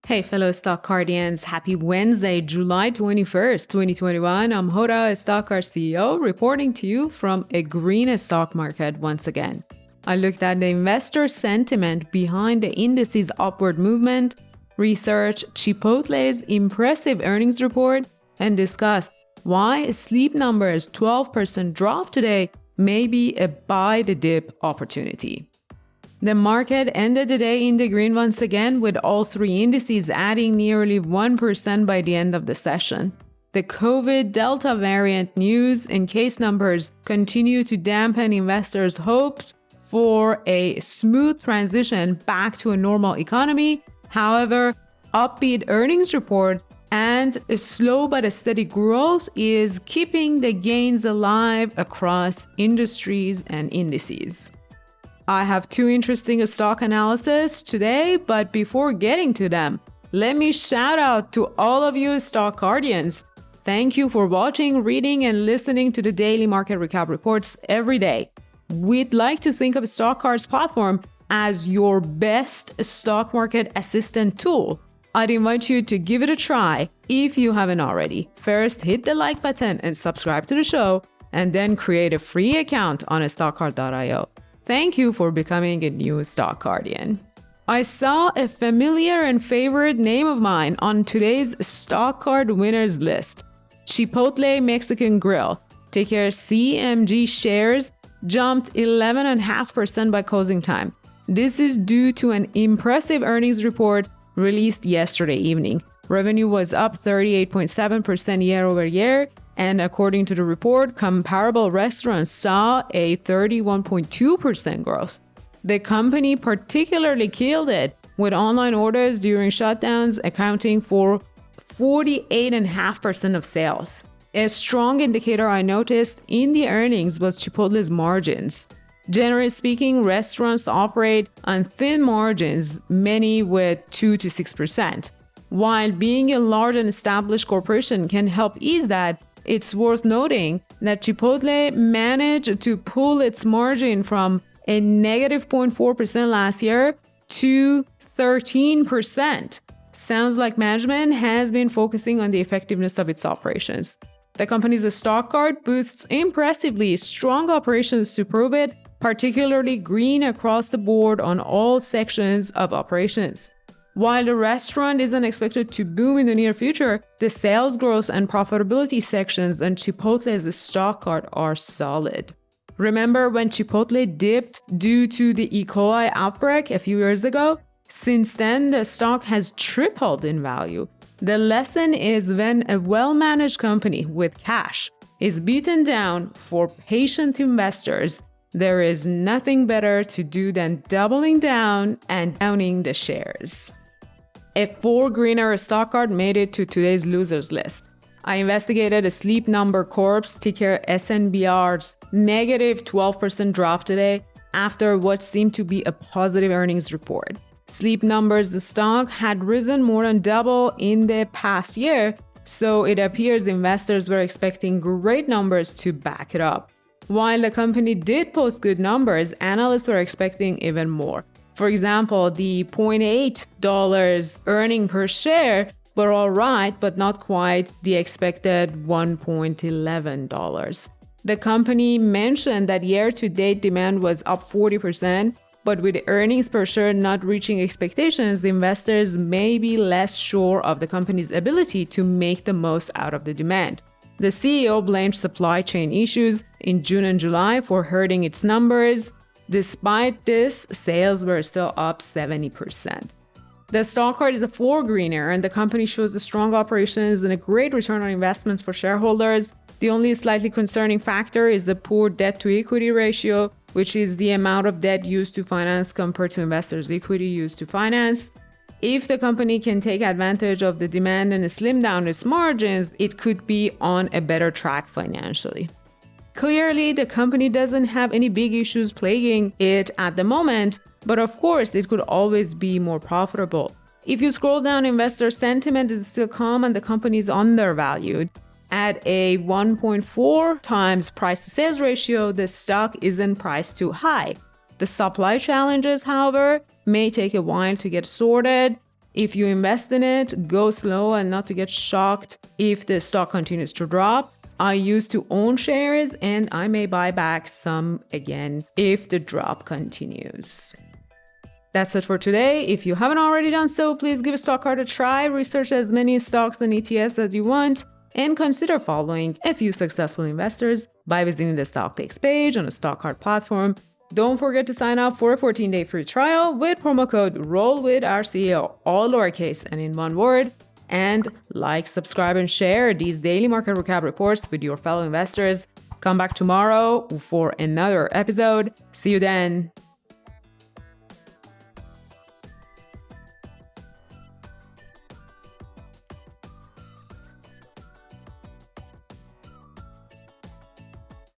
Hey, fellow Stockcardians. Happy Wednesday, July 21st, 2021. I'm Hoda, a Stockcard CEO, reporting to you from a green stock market once again. I looked at the investor sentiment behind the indices' upward movement, researched Chipotle's impressive earnings report, and discussed why Sleep Number's 12% drop today may be a buy the dip opportunity. The market ended the day in the green once again, with all three indices adding nearly 1% by the end of the session. The COVID Delta variant news and case numbers continue to dampen investors' hopes for a smooth transition back to a normal economy. However, upbeat earnings report and a slow but a steady growth is keeping the gains alive across industries and indices. I have two interesting stock analyses today, but before getting to them, let me shout out to all of you Stockcardians. Thank you for watching, reading, and listening to the daily market recap reports every day. We'd like to think of Stockcard's platform as your best stock market assistant tool. I'd invite you to give it a try if you haven't already. First, hit the like button and subscribe to the show, and then create a free account on stockcard.io. Thank you for becoming a new Stockcardian. I saw a familiar and favorite name of mine on today's Stockcard winners list. Chipotle Mexican Grill, ticker CMG shares, jumped 11.5% by closing time. This is due to an impressive earnings report released yesterday evening. Revenue was up 38.7% year over year, and according to the report, comparable restaurants saw a 31.2% growth. The company particularly killed it, with online orders during shutdowns accounting for 48.5% of sales. A strong indicator I noticed in the earnings was Chipotle's margins. Generally speaking, restaurants operate on thin margins, many with 2 to 6%. While being a large and established corporation can help ease that, it's worth noting that Chipotle managed to pull its margin from a negative 0.4% last year to 13%. Sounds like management has been focusing on the effectiveness of its operations. The company's Stockcard boosts impressively strong operations to prove it, particularly green across the board on all sections of operations. While the restaurant isn't expected to boom in the near future, the sales growth and profitability sections on Chipotle's Stockcard are solid. Remember when Chipotle dipped due to the E. coli outbreak a few years ago? Since then, the stock has tripled in value. The lesson is when a well-managed company with cash is beaten down for patient investors, there is nothing better to do than doubling down and downing the shares. A 4-greener Stockcard made it to today's losers list. I investigated a Sleep Number Corp's ticker SNBR's negative 12% drop today after what seemed to be a positive earnings report. Sleep Number's stock had risen more than double in the past year, so it appears investors were expecting great numbers to back it up. While the company did post good numbers, analysts were expecting even more. For example, the $0.8 earning per share were all right, but not quite the expected $1.11. The company mentioned that year-to-date demand was up 40%, but with earnings per share not reaching expectations, investors may be less sure of the company's ability to make the most out of the demand. The CEO blamed supply chain issues in June and July for hurting its numbers. Despite this, sales were still up 70%. The Stockcard is a 4-greener, and the company shows a strong operations and a great return on investments for shareholders. The only slightly concerning factor is the poor debt-to-equity ratio, which is the amount of debt used to finance compared to investors' equity used to finance. If the company can take advantage of the demand and slim down its margins, it could be on a better track financially. Clearly, the company doesn't have any big issues plaguing it at the moment, but of course, it could always be more profitable. If you scroll down, investor sentiment is still calm and the company is undervalued. At a 1.4 times price to sales ratio, the stock isn't priced too high. The supply challenges, however, may take a while to get sorted. If you invest in it, go slow and not to get shocked if the stock continues to drop. I used to own shares and I may buy back some again if the drop continues. That's it for today. If you haven't already done so, please give StockCard a try, research as many stocks and ETFs as you want, and consider following a few successful investors by visiting the Stock Picks page on the StockCard platform. Don't forget to sign up for a 14-day free trial with promo code ROLLWITHRCEO, all lowercase and in one word. And like, subscribe, and share these daily market recap reports with your fellow investors. Come back tomorrow for another episode. See you then.